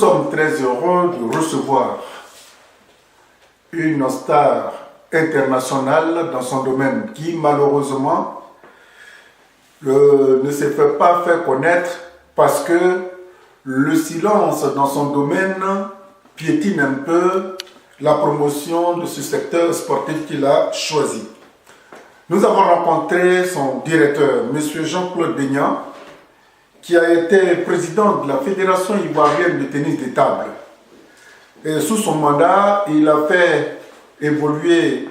sommes très heureux de recevoir une star internationale dans son domaine qui malheureusement ne se fait pas faire connaître parce que le silence dans son domaine piétine un peu la promotion de ce secteur sportif qu'il a choisi. Nous avons rencontré son directeur, M. Jean-Claude Deignan, qui a été président de la Fédération ivoirienne de tennis de table. Et sous son mandat, il a fait évoluer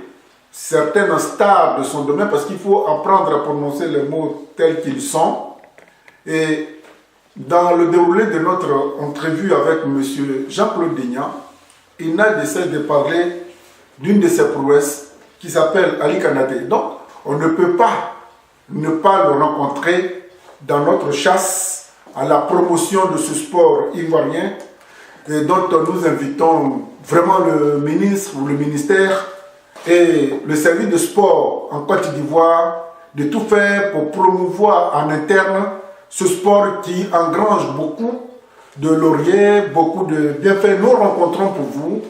certaines stars de son domaine parce qu'il faut apprendre à prononcer les mots tels qu'ils sont. Et dans le déroulé de notre entrevue avec M. Jean-Claude Deignan, il n'a de cesse de parler d'une de ses prouesses qui s'appelle Ali Kanaté. Donc, on ne peut pas ne pas le rencontrer dans notre chasse à la promotion de ce sport ivoirien et dont nous invitons vraiment le ministre ou le ministère et le service de sport en Côte d'Ivoire de tout faire pour promouvoir en interne ce sport qui engrange beaucoup de lauriers, beaucoup de bienfaits. Nous rencontrons pour vous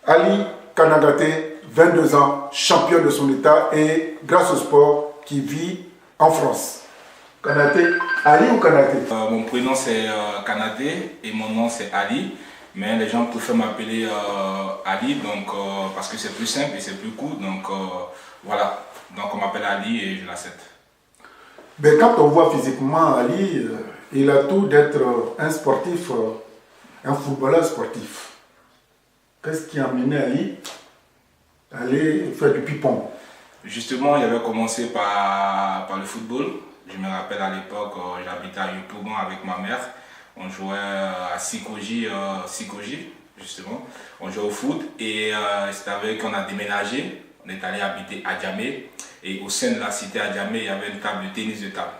Ali Kanagaté, 22 ans, champion de son état et grâce au sport qui vit en France. Kanaté, Ali ou Kanaté? Mon prénom c'est Kanaté et mon nom c'est Ali, mais les gens préfèrent m'appeler Ali donc, parce que c'est plus simple et c'est plus court, donc voilà, donc on m'appelle Ali et je l'accepte. Mais quand on voit physiquement Ali, il a tout d'être un sportif, un footballeur sportif. Qu'est-ce qui a amené Ali à aller faire du ping-pong? Justement, il avait commencé par le football. Je me rappelle à l'époque, j'habitais à Yopougon avec ma mère. On jouait à Sikoji, justement. On jouait au foot et c'est avec qu'on a déménagé. On est allé habiter à Djamé. Et au sein de la cité à Djamé, il y avait une table de tennis de table.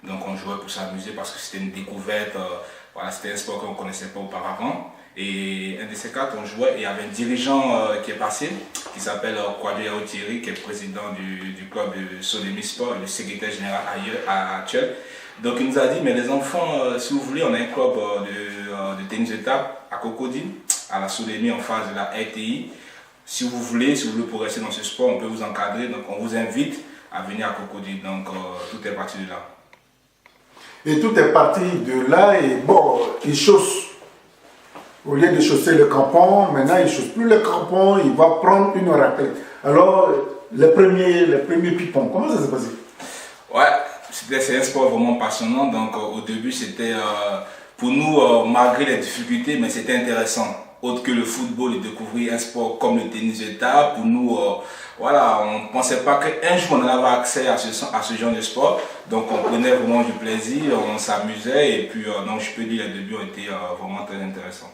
Donc on jouait pour s'amuser parce que c'était une découverte. Voilà, c'était un sport qu'on ne connaissait pas auparavant. Et un de ces quatre, on jouait et il y avait un dirigeant qui est passé, qui s'appelle Kwadjo Yao Thierry, qui est président du club de Solémi Sport, le secrétaire général actuel. Donc il nous a dit, mais les enfants, si vous voulez, on a un club de tennis de table à Cocody, à la Solémi en face de la RTI. Si vous voulez progresser dans ce sport, on peut vous encadrer, donc on vous invite à venir à Cocody. Donc tout est parti de là. Et tout est parti de là et bon, il chausse. Au lieu de chausser le crampon, maintenant il ne chausse plus le crampon, il va prendre une raclette. Alors, les premiers pipons, comment ça s'est passé? Ouais, c'est un sport vraiment passionnant. Donc au début, c'était pour nous, malgré les difficultés, mais c'était intéressant. Autre que le football et découvrir un sport comme le tennis de table, pour nous, voilà, on ne pensait pas qu'un jour on avait accès à ce genre de sport. Donc on prenait vraiment du plaisir, on s'amusait et puis donc je peux dire les débuts ont été vraiment très intéressants.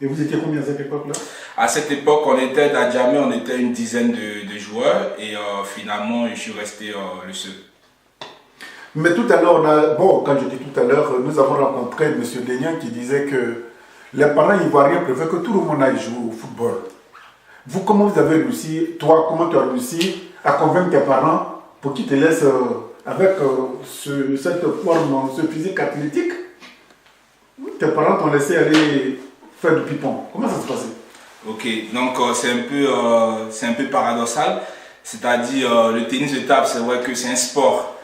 Et vous étiez combien à cette époque-là? À cette époque, on était à Djamé, on était une dizaine de joueurs et finalement, je suis resté le seul. Mais tout à l'heure, quand je dis tout à l'heure, nous avons rencontré M. Deignan qui disait que les parents ivoiriens préfèrent que tout le monde aille jouer au football. Vous, comment vous avez réussi, toi, comment tu as réussi à convaincre tes parents pour qu'ils te laissent avec cette forme, ce physique athlétique? Tes parents t'ont laissé aller faire du ping-pong. Comment ça se passait? Ok, donc c'est un peu paradoxal. C'est-à-dire, le tennis de table, c'est vrai que c'est un sport.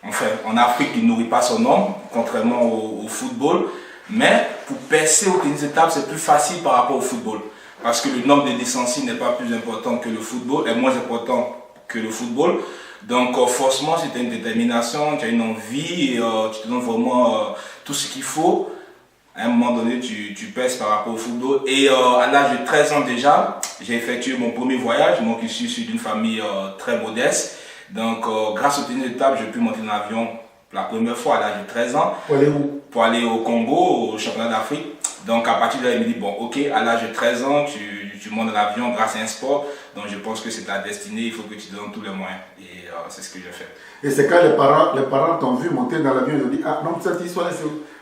Enfin, en Afrique, il ne nourrit pas son homme, contrairement au football. Mais pour percer au tennis de table, c'est plus facile par rapport au football. Parce que le nombre de licenciés n'est pas plus important que le football, est moins important que le football. Donc forcément, c'est une détermination, tu as une envie, et, tu te donnes vraiment tout ce qu'il faut. À un moment donné, tu perces par rapport au football. Et à l'âge de 13 ans déjà, j'ai effectué mon premier voyage. Donc, je suis issu d'une famille très modeste. Donc, grâce au tennis de table, j'ai pu monter dans l'avion la première fois à l'âge de 13 ans. Pour aller où? Pour aller au Congo, au championnat d'Afrique. Donc, à partir de là, il me dit, bon, ok, à l'âge de 13 ans, tu montes dans l'avion grâce à un sport. Donc, je pense que c'est ta destinée, il faut que tu te donnes tous les moyens. Et c'est ce que j'ai fait. Et c'est quand les parents t'ont vu monter dans l'avion, ils ont dit, ah non, cette histoire,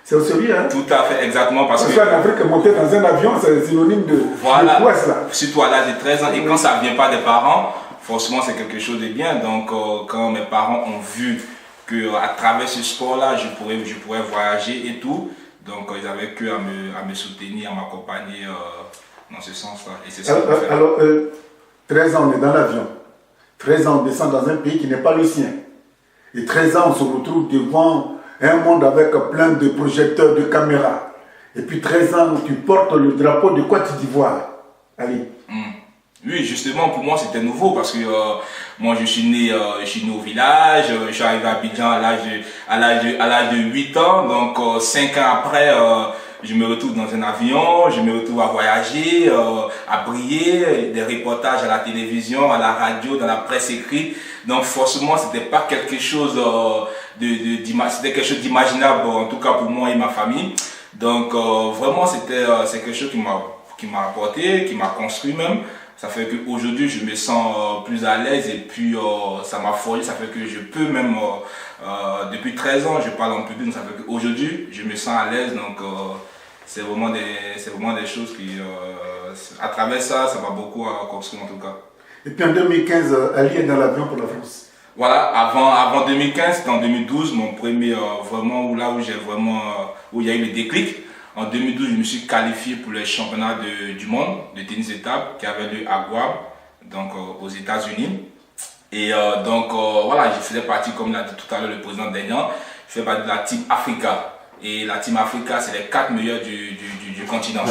c'est au sérieux, hein? Tout à fait, exactement. Parce que en Afrique, monter dans un avion, c'est synonyme de prouesse, là. Surtout à l'âge de 13 ans. Et quand ça ne vient pas des parents, forcément, c'est quelque chose de bien. Donc, quand mes parents ont vu qu'à travers ce sport-là, je pourrais voyager et tout, Donc ils avaient que à me soutenir, à m'accompagner dans ce sens-là. Et c'est ça qu'on fait. Alors, 13 ans, on est dans l'avion. 13 ans, on descend dans un pays qui n'est pas le sien. Et 13 ans, on se retrouve devant un monde avec plein de projecteurs, de caméras. Et puis 13 ans, tu portes le drapeau de Côte d'Ivoire. Allez. Oui, justement, pour moi, c'était nouveau parce que moi, je suis né au village. Je suis arrivé à Abidjan à l'âge de 8 ans. Donc, 5 ans après, je me retrouve dans un avion, je me retrouve à voyager, à briller, des reportages à la télévision, à la radio, dans la presse écrite. Donc forcément, c'était pas quelque chose c'était quelque chose d'imaginable, en tout cas pour moi et ma famille. Donc vraiment, c'est quelque chose qui m'a apporté, qui m'a construit même. Ça fait qu'aujourd'hui, je me sens plus à l'aise et puis ça m'a forgé. Ça fait que je peux même, depuis 13 ans, je parle en public. Ça fait qu'aujourd'hui, je me sens à l'aise. Donc c'est vraiment des choses qui, à travers ça, ça m'a beaucoup construit en tout cas. Et puis en 2015, Ali est dans l'avion pour la France. Voilà, avant 2015, c'était en 2012, mon premier, vraiment, où il y a eu le déclic. En 2012, je me suis qualifié pour les championnats du monde de tennis de table qui avait lieu à Guam, donc aux États-Unis. Et donc voilà, je faisais partie, comme l'a dit tout à l'heure le président Daignan, je fais partie de la Team Africa. Et la Team Africa, c'est les 4 meilleurs du continent.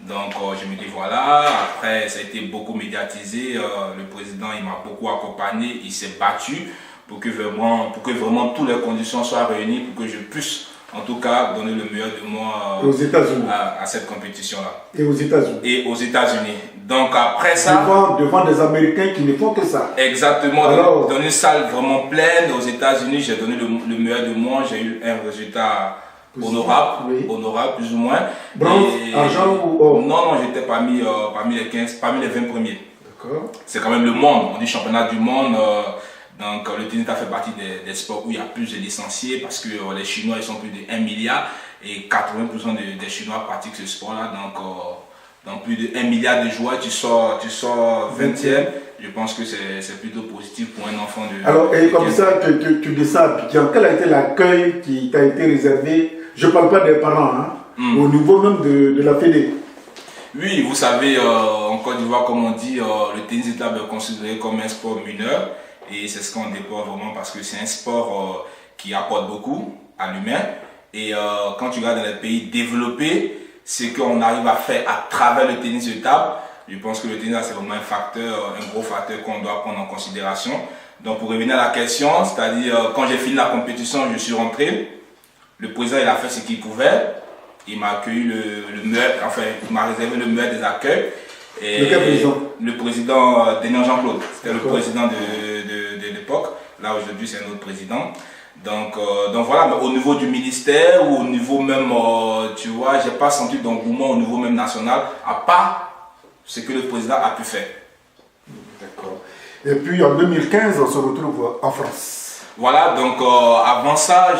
Donc je me dis voilà, après ça a été beaucoup médiatisé, le président il m'a beaucoup accompagné, il s'est battu pour que vraiment toutes les conditions soient réunies pour que je puisse en tout cas donner le meilleur de moi aux États-Unis à cette compétition-là. Et aux États-Unis. Et aux États-Unis. Donc après ça... Devant des Américains qui ne font que ça. Exactement, dans une salle vraiment pleine aux États-Unis, j'ai donné le meilleur de moi, j'ai eu un résultat honorable plus ou moins. Bronze, argent ou or? Non, j'étais parmi les 15, parmi les 20 premiers. D'accord. C'est quand même le monde, on dit championnat du monde. Donc le tennis a fait partie des sports où il y a plus de licenciés parce que les Chinois ils sont plus de 1 milliard et 80% des Chinois pratiquent ce sport-là. Donc dans plus de 1 milliard de joueurs, tu sors 20e. Je pense que c'est plutôt positif pour un enfant de... Alors, et comme ça, tu descends à Abidjan, quel a été l'accueil qui t'a été réservé? Je ne parle pas des parents, hein, au niveau même de la Fédé. Oui, vous savez, en Côte d'Ivoire, comme on dit, le tennis de table est considéré comme un sport mineur. Et c'est ce qu'on déplore vraiment parce que c'est un sport qui apporte beaucoup à l'humain. Et quand tu regardes dans les pays développés, ce qu'on arrive à faire à travers le tennis de table, je pense que le tennis c'est vraiment un gros facteur qu'on doit prendre en considération. Donc pour revenir à la question, c'est-à-dire quand j'ai fini la compétition, je suis rentré. Le président il a fait ce qu'il pouvait. Il m'a accueilli le meilleur, enfin il m'a réservé le meilleur des accueils. Et quel président? Le président Denis Jean-Claude, c'était le président de l'époque. Là aujourd'hui c'est un autre président. Donc voilà, mais au niveau du ministère ou au niveau même, tu vois, j'ai pas senti d'engouement au niveau même national, à part ce que le président a pu faire. D'accord. Et puis en 2015, on se retrouve en France. Voilà, donc avant ça,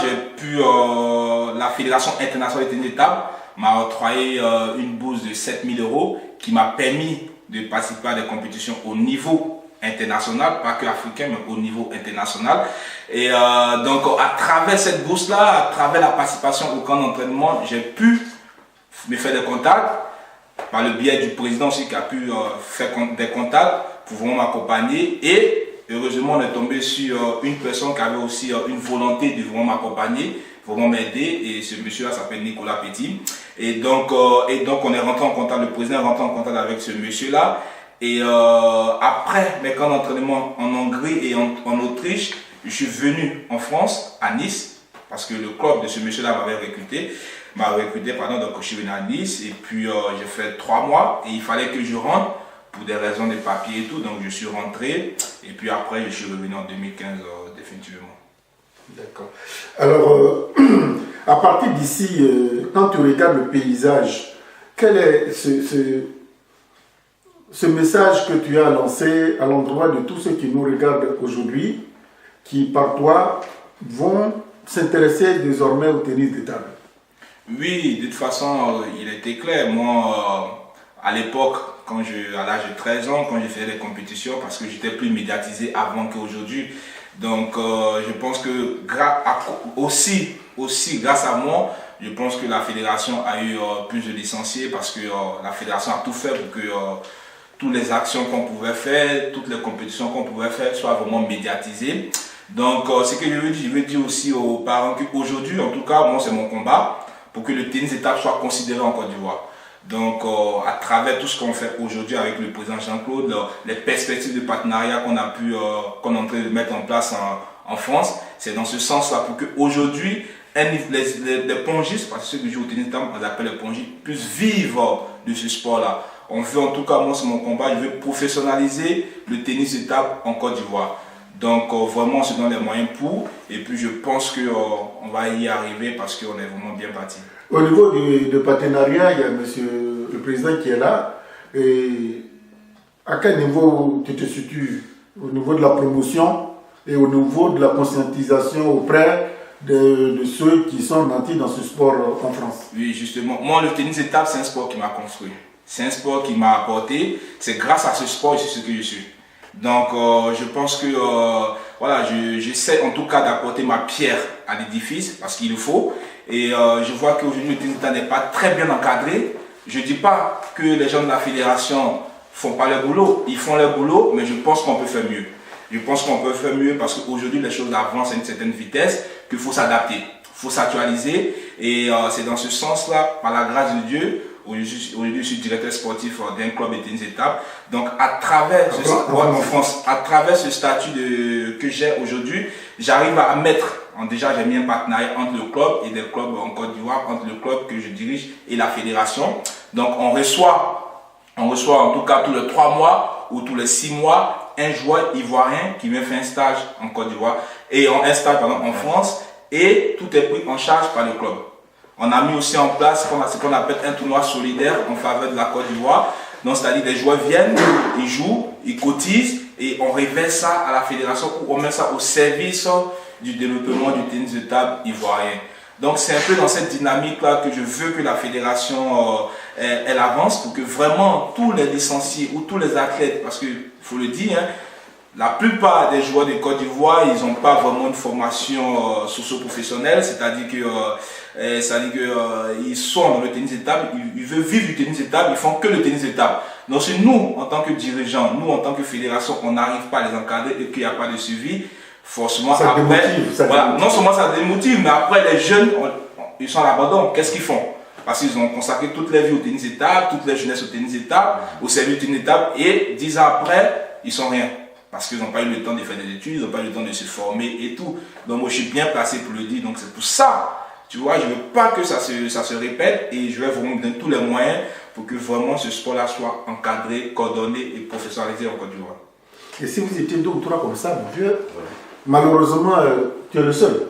la Fédération internationale de tennis de table m'a octroyé une bourse de 7 000 € qui m'a permis de participer à des compétitions au niveau international, pas que africain, mais au niveau international. Et donc à travers cette bourse-là, à travers la participation au camp d'entraînement, j'ai pu me faire des contacts, par le biais du président aussi qui a pu faire des contacts pour vraiment m'accompagner. Et heureusement, on est tombé sur une personne qui avait aussi une volonté de vraiment m'accompagner, vraiment m'aider. Et ce monsieur-là s'appelle Nicolas Petit. Et donc on est rentré en contact, le président est rentré en contact avec ce monsieur-là. Et après mes camps d'entraînement en Hongrie et en Autriche, je suis venu en France, à Nice, parce que le club de ce monsieur-là m'a recruté, donc je suis venu à Nice. Et puis j'ai fait 3 mois et il fallait que je rentre pour des raisons de papier et tout. Donc je suis rentré et puis après je suis revenu en 2015 définitivement. D'accord. Alors, à partir d'ici, quand tu regardes le paysage, quel est ce message que tu as lancé à l'endroit de tous ceux qui nous regardent aujourd'hui, qui par toi vont s'intéresser désormais au tennis de table? Oui, de toute façon, il était clair. Moi, à l'époque, à l'âge de 13 ans, quand j'ai fait des compétitions, parce que j'étais plus médiatisé avant qu'aujourd'hui. Donc, je pense que aussi grâce à moi, Je pense que la fédération a eu plus de licenciés parce que la fédération a tout fait pour que toutes les actions qu'on pouvait faire, toutes les compétitions qu'on pouvait faire soient vraiment médiatisées. Donc, ce que je veux dire aussi aux parents qu'aujourd'hui, en tout cas, moi, c'est mon combat pour que le tennis étape soit considéré en Côte d'Ivoire. Donc, à travers tout ce qu'on fait aujourd'hui avec le président Jean-Claude, les perspectives de partenariat qu'on est en train de mettre en place en France, c'est dans ce sens-là pour qu'aujourd'hui, les pongistes, parce que ceux qui jouent au tennis étape, on les appelle les pongistes, puissent vivre de ce sport-là. On veut, en tout cas, moi, c'est mon combat, je veux professionnaliser le tennis étape en Côte d'Ivoire. Donc, vraiment, on se donne les moyens pour, et puis je pense qu'on va y arriver parce qu'on est vraiment bien parti. Au niveau du partenariat, il y a monsieur le président qui est là. Et à quel niveau tu te situes? Au niveau de la promotion et au niveau de la conscientisation auprès de ceux qui sont nantis dans ce sport en France? Oui, justement. Moi, le tennis étape, c'est un sport qui m'a construit. C'est un sport qui m'a apporté. C'est grâce à ce sport que je suis ce que je suis. Donc, je pense que voilà, j'essaie en tout cas d'apporter ma pierre à l'édifice parce qu'il le faut. Et je vois qu'aujourd'hui, le tennis étape n'est pas très bien encadré. Je ne dis pas que les gens de la fédération font pas leur boulot. Ils font leur boulot, mais je pense qu'on peut faire mieux. Je pense qu'on peut faire mieux parce qu'aujourd'hui, les choses avancent à une certaine vitesse, qu'il faut s'adapter, il faut s'actualiser. Et c'est dans ce sens-là, par la grâce de Dieu, aujourd'hui, je suis directeur sportif d'un club de tennis étape. Donc, à travers ce statut que j'ai aujourd'hui, j'arrive à mettre, déjà j'ai mis un partenariat entre le club et des clubs en Côte d'Ivoire, entre le club que je dirige et la fédération. Donc, on reçoit en tout cas tous les 3 mois ou tous les 6 mois un joueur ivoirien qui vient faire un stage en Côte d'Ivoire et en France, et tout est pris en charge par le club. On a mis aussi en place ce qu'on appelle un tournoi solidaire en faveur de la Côte d'Ivoire. Donc, c'est-à-dire les joueurs viennent, ils jouent, ils cotisent et on réverse ça à la fédération ou on met ça au service du développement du tennis de table ivoirien. Donc, c'est un peu dans cette dynamique-là que je veux que la fédération elle avance pour que vraiment tous les licenciés ou tous les athlètes, parce qu'il faut le dire, hein, la plupart des joueurs de Côte d'Ivoire, ils n'ont pas vraiment une formation socio-professionnelle, c'est-à-dire qu'ils sont dans le tennis de table, ils veulent vivre du tennis de table, ils font que le tennis de table. Donc si nous, en tant que dirigeants, nous en tant que fédération, on n'arrive pas à les encadrer et qu'il n'y a pas de suivi, forcément ça après, démotive, voilà, non seulement ça démotive, mais après les jeunes, ils sont à l'abandon. Qu'est-ce qu'ils font? Parce qu'ils ont consacré toute leur vie au tennis de table, toute leur jeunesse au tennis de table, au service du tennis de table, et 10 ans après, ils sont rien. Parce qu'ils n'ont pas eu le temps de faire des études, ils n'ont pas eu le temps de se former et tout. Donc moi je suis bien placé pour le dire. Donc c'est pour ça, tu vois, je ne veux pas que ça se répète et je vais vraiment donner tous les moyens pour que vraiment ce sport-là soit encadré, coordonné et professionnalisé en Côte d'Ivoire. Et si vous étiez 2 ou 3 comme ça, mon Dieu, malheureusement, tu es le seul.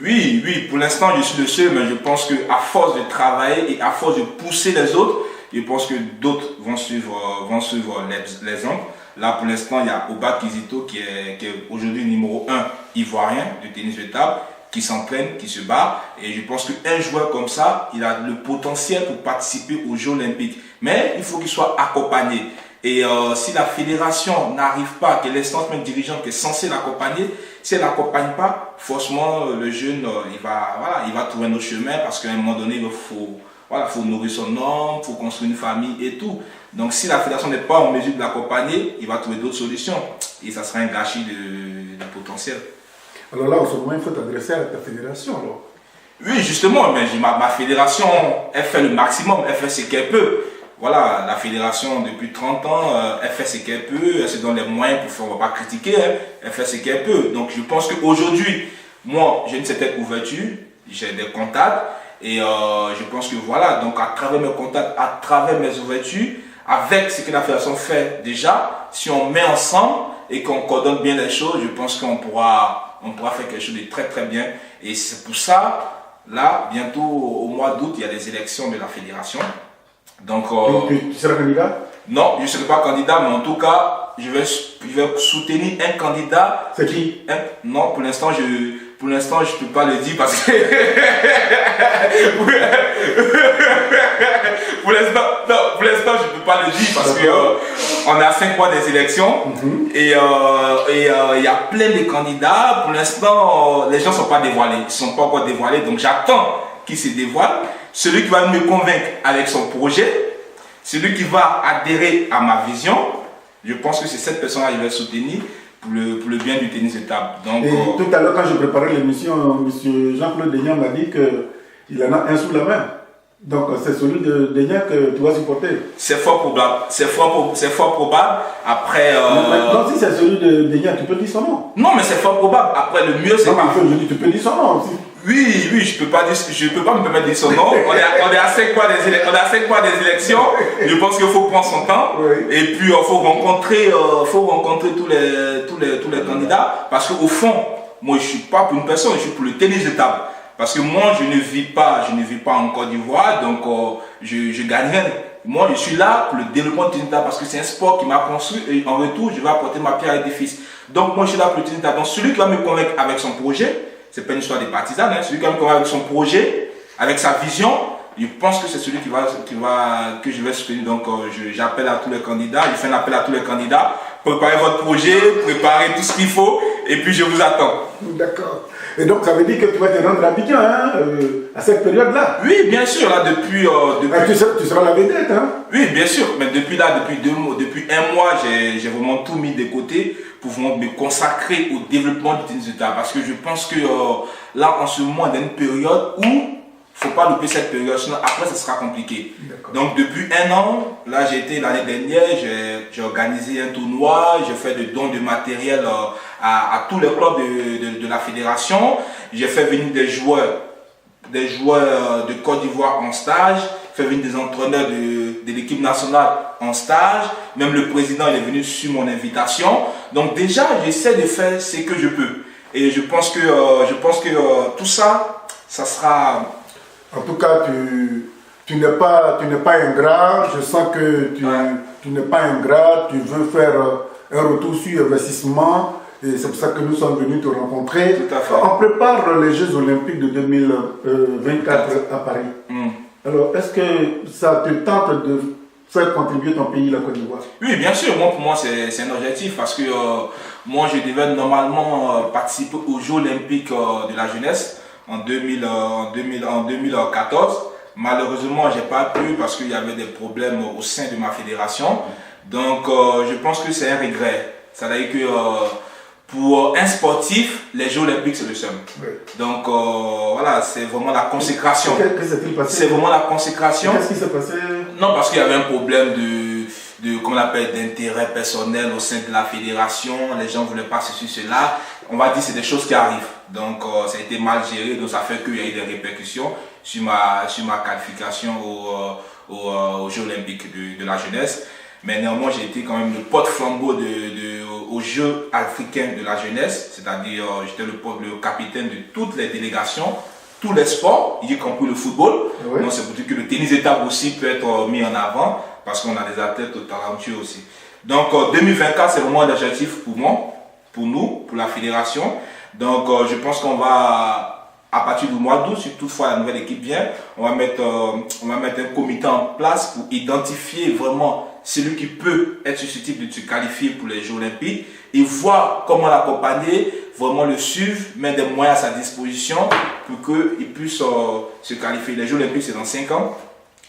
Oui, pour l'instant je suis le seul, mais je pense qu'à force de travailler et à force de pousser les autres, je pense que d'autres vont suivre l'exemple. Là, pour l'instant, il y a Oba Kizito qui est aujourd'hui numéro 1 ivoirien du tennis de table, qui s'entraîne, qui se bat. Et je pense qu'un joueur comme ça, il a le potentiel pour participer aux Jeux Olympiques. Mais il faut qu'il soit accompagné. Et si la fédération n'arrive pas, que l'instance même dirigeante qui est censée l'accompagner, si elle n'accompagne pas, forcément, le jeune, il va trouver un autre chemin parce qu'à un moment donné, il faut nourrir son homme, il faut construire une famille et tout. Donc si la fédération n'est pas en mesure de l'accompagner, il va trouver d'autres solutions. Et ça sera un gâchis de potentiel. Alors là, en ce moment, il faut t'adresser à ta fédération. Alors. Oui, justement, mais ma fédération, elle fait le maximum, elle fait ce qu'elle peut. Voilà, la fédération, depuis 30 ans, elle fait ce qu'elle peut, elle se donne les moyens pour faire, on ne va pas critiquer, hein, elle fait ce qu'elle peut. Donc je pense qu'aujourd'hui, moi, j'ai une certaine ouverture, j'ai des contacts. Et je pense que voilà, donc à travers mes contacts, à travers mes ouvertures, avec ce que la fédération fait déjà, si on met ensemble et qu'on coordonne bien les choses, je pense qu'on pourra faire quelque chose de très très bien. Et c'est pour ça, là, bientôt au mois d'août, il y a les élections de la fédération. Donc, tu seras candidat? Non, je ne serai pas candidat, mais en tout cas, je vais soutenir un candidat. C'est qui? Non, pour l'instant, je ne peux pas le dire parce que pour l'instant, je ne peux pas le dire parce qu'on est à 5 mois des élections et il y a plein de candidats. Pour l'instant, les gens ne sont pas dévoilés, ils ne sont pas encore dévoilés. Donc j'attends qui se dévoile, celui qui va me convaincre avec son projet, celui qui va adhérer à ma vision. Je pense que c'est cette personne-là que je vais soutenir pour le bien du tennis de table. Donc, tout à l'heure, quand je préparais l'émission, M. Jean-Claude Deignan m'a dit qu'il en a un sous la main. Donc c'est celui de Deignan que tu vas supporter. C'est fort probable. C'est fort probable. Après. Non, si c'est celui de Deignan, tu peux dire son nom. Non, mais c'est fort probable. Après, le mieux, c'est. Non, mais je dis, tu peux dire son nom aussi. Oui, je peux pas me permettre de dire son nom. On est à 5 mois des élections. Je pense qu'il faut prendre son temps. Oui. Et puis, il faut rencontrer tous les candidats. Parce qu'au fond, moi, je suis pas pour une personne, je suis pour le tennis de table. Parce que moi, je ne vis pas en Côte d'Ivoire, donc je gagne rien. Moi, je suis là pour le développement du tennis de table parce que c'est un sport qui m'a construit et en retour, je vais apporter ma pierre à l'édifice. Donc, moi, je suis là pour le tennis de table. Donc, celui qui va me convaincre avec son projet, c'est pas une histoire des partisans, hein, celui qui va me convaincre avec son projet, avec sa vision, je pense que c'est celui que je vais soutenir. Donc, j'appelle à tous les candidats, je fais un appel à tous les candidats. Préparez votre projet, préparez tout ce qu'il faut, et puis je vous attends. D'accord. Et donc, ça veut dire que tu vas te rendre à Abidjan, hein, à cette période-là? Oui, bien sûr, là, depuis... tu seras la vedette, hein? Oui, bien sûr, mais depuis un mois, j'ai vraiment tout mis de côté pour vraiment me consacrer au développement du tennis de table. Parce que je pense que là, en ce moment, on est une période où il ne faut pas louper cette période, sinon après, ça sera compliqué. Donc, depuis un an, là, j'ai été l'année dernière, j'ai organisé un tournoi, j'ai fait des dons de matériel à tous les clubs de la fédération. J'ai fait venir des joueurs de Côte d'Ivoire en stage, fait venir des entraîneurs de l'équipe nationale en stage. Même le président il est venu sur mon invitation. Donc déjà, j'essaie de faire ce que je peux. Et je pense que tout ça, ça sera... En tout cas, tu n'es pas ingrat. Je sens que tu n'es pas ingrat. Tu veux faire un retour sur investissement. Et c'est pour ça que nous sommes venus te rencontrer. Tout à fait. On prépare les Jeux Olympiques de 2024 à Paris. Alors, est-ce que ça te tente de faire contribuer ton pays, la Côte d'Ivoire? Oui, bien sûr. Pour moi, c'est un objectif parce que moi, je devais normalement participer aux Jeux Olympiques de la jeunesse en 2014. Malheureusement, je n'ai pas pu parce qu'il y avait des problèmes au sein de ma fédération. Donc, je pense que c'est un regret. Ça veut dire que pour un sportif, les Jeux Olympiques, c'est le seul. Oui. Donc, voilà, c'est vraiment la consécration. Qu'est-ce qui s'est passé? C'est vraiment la consécration. Qu'est-ce qui s'est passé? Non, parce qu'il y avait un problème comment on appelle, d'intérêt personnel au sein de la fédération. Les gens ne voulaient pas ceci, cela. On va dire que c'est des choses qui arrivent. Donc, ça a été mal géré. Donc, ça fait qu'il y a eu des répercussions sur ma qualification aux Jeux Olympiques de la jeunesse. Mais néanmoins, j'ai été quand même le porte-flambeau aux Jeux africains de la jeunesse. C'est-à-dire, j'étais le capitaine de toutes les délégations, tous les sports, y compris le football. Oui. Donc, c'est pour dire que le tennis de table aussi peut être mis en avant parce qu'on a des athlètes talentueux aussi. Donc, 2024, c'est vraiment un objectif pour moi, pour nous, pour la fédération. Donc, je pense qu'on va, à partir du mois d'août, si toutefois la nouvelle équipe vient, on va mettre un comité en place pour identifier vraiment celui qui peut être susceptible de se qualifier pour les Jeux Olympiques et voir comment l'accompagner, vraiment le suivre, mettre des moyens à sa disposition pour qu'il puisse se qualifier. Les Jeux Olympiques, c'est dans 5 ans.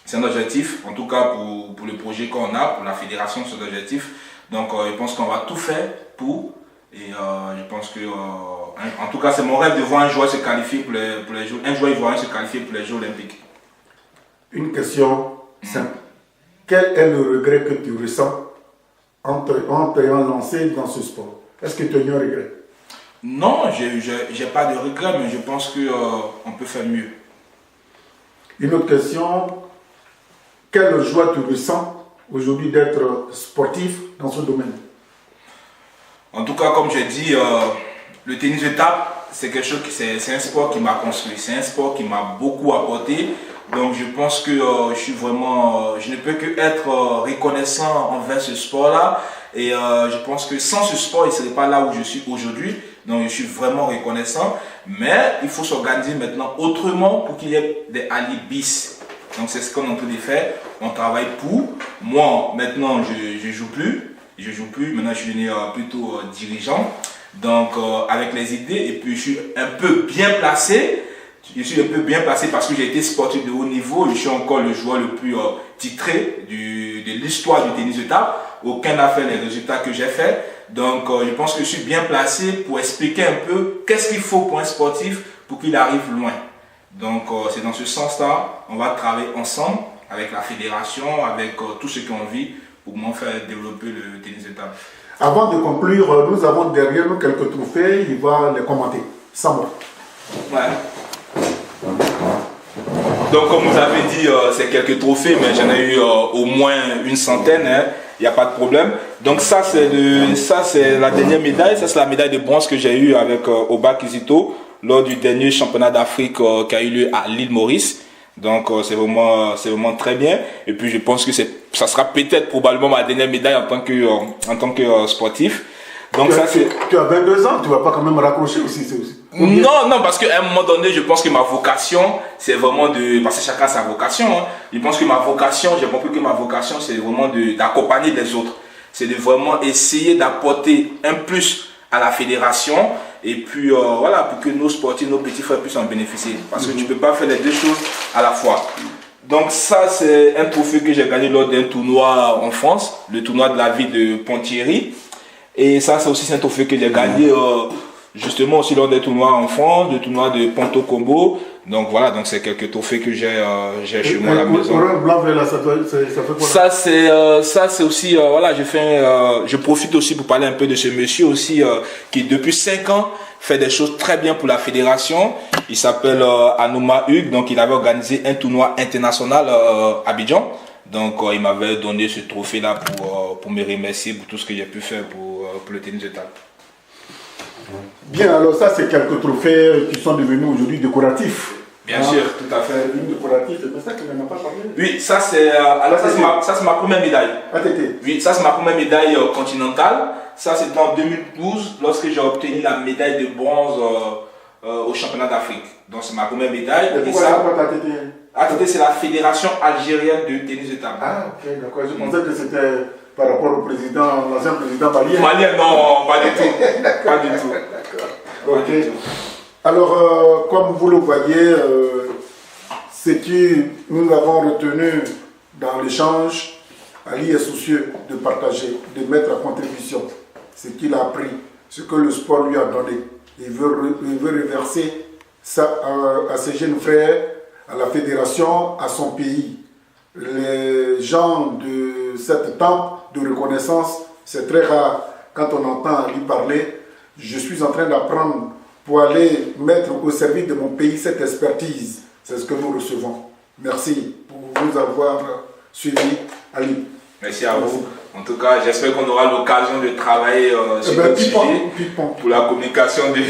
C'est un objectif, en tout cas pour le projet qu'on a, pour la fédération, c'est un objectif. Donc, je pense qu'on va tout faire pour. Et je pense que, en tout cas, c'est mon rêve de voir un joueur se qualifier pour les Jeux, un joueur ivoirien se qualifier pour les Jeux Olympiques. Une question simple. Quel est le regret que tu ressens en t'ayant lancé dans ce sport? Est-ce que tu as eu un regret? Non, je n'ai pas de regret, mais je pense qu'on peut faire mieux. Une autre question. Quelle joie tu ressens aujourd'hui d'être sportif dans ce domaine? En tout cas, comme j'ai dit, le tennis de table, c'est quelque chose c'est un sport qui m'a construit, c'est un sport qui m'a beaucoup apporté. Donc je pense que je ne peux que être reconnaissant envers ce sport-là. Et je pense que sans ce sport, il ne serait pas là où je suis aujourd'hui. Donc je suis vraiment reconnaissant. Mais il faut s'organiser maintenant autrement pour qu'il y ait des alibis. Donc c'est ce qu'on est en train de faire. On travaille pour. Moi, maintenant, je ne joue plus. Maintenant je suis devenu plutôt dirigeant. Donc avec les idées. Et puis je suis un peu bien placé Je suis un peu bien placé parce que j'ai été sportif de haut niveau. Je suis encore le joueur le plus titré de l'histoire du tennis de table. Aucun n'a fait les résultats que j'ai fait. Donc, je pense que je suis bien placé pour expliquer un peu qu'est-ce qu'il faut pour un sportif pour qu'il arrive loin. Donc, c'est dans ce sens-là, on va travailler ensemble avec la fédération, avec tous ceux qui ont envie pour comment faire développer le tennis de table. Avant de conclure, nous avons derrière nous quelques trophées. Il va les commenter. Sans moi. Ouais. Donc, comme vous avez dit, c'est quelques trophées, mais j'en ai eu au moins une centaine. Hein. Il n'y a pas de problème. Donc ça c'est la dernière médaille. Ça c'est la médaille de bronze que j'ai eue avec Oba Kizito lors du dernier championnat d'Afrique qui a eu lieu à l'île Maurice. Donc c'est vraiment très bien. Et puis je pense que ça sera peut-être probablement ma dernière médaille en tant que sportif. Donc tu as 22 ans, tu ne vas pas quand même raccrocher aussi. Non, parce qu'à un moment donné, je pense que ma vocation, c'est vraiment parce que chacun a sa vocation. Hein. Je pense que ma vocation, j'ai compris que ma vocation, c'est vraiment d'accompagner les autres. C'est de vraiment essayer d'apporter un plus à la fédération et puis voilà, pour que nos sportifs, nos petits frères puissent en bénéficier. Parce que tu ne peux pas faire les deux choses à la fois. Donc ça, c'est un trophée que j'ai gagné lors d'un tournoi en France, le tournoi de la ville de Ponthierry. Et ça, c'est aussi un trophée que j'ai gagné justement aussi lors des tournois en France, le tournoi de Ponto Combo. Donc voilà, donc c'est quelques trophées que j'ai chez moi à la maison. Blanc, là, ça fait quoi? Ça c'est aussi, voilà, je profite aussi pour parler un peu de ce monsieur aussi qui depuis 5 ans fait des choses très bien pour la fédération. Il s'appelle Anouma Hugues, donc il avait organisé un tournoi international à Abidjan. Donc il m'avait donné ce trophée là pour me remercier pour tout ce que j'ai pu faire pour le tennis de table. Bien, alors ça c'est quelques trophées qui sont devenus aujourd'hui décoratifs. Bien sûr, tout à fait. Une décorative, c'est ça que tu n'en as pas parlé. Oui, ça c'est ma première médaille. ATT. Oui, ça c'est ma première médaille continentale. Ça c'était en 2012 lorsque j'ai obtenu la médaille de bronze au championnat d'Afrique. Donc c'est ma première médaille. Et pourquoi ATT? ATT c'est la Fédération Algérienne de tennis de table. Ah ok, d'accord. Je pensais que c'était par rapport au président, l'ancien président malien. Malien, non, pas du tout. Pas du tout. D'accord. Ok. Alors, comme vous le voyez, ce que nous avons retenu dans l'échange, Ali est soucieux de partager, de mettre à contribution ce qu'il a appris, ce que le sport lui a donné. Il veut reverser ça à ses jeunes frères, à la fédération, à son pays. Les gens de cette tempe de reconnaissance, c'est très rare quand on entend lui parler. Je suis en train d'apprendre pour aller mettre au service de mon pays cette expertise. C'est ce que nous recevons. Merci pour nous avoir suivis, Ali. Merci à vous. En tout cas, j'espère qu'on aura l'occasion de travailler sur le sujet pour la communication de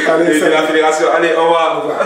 la fédération. Allez, au revoir. Au revoir.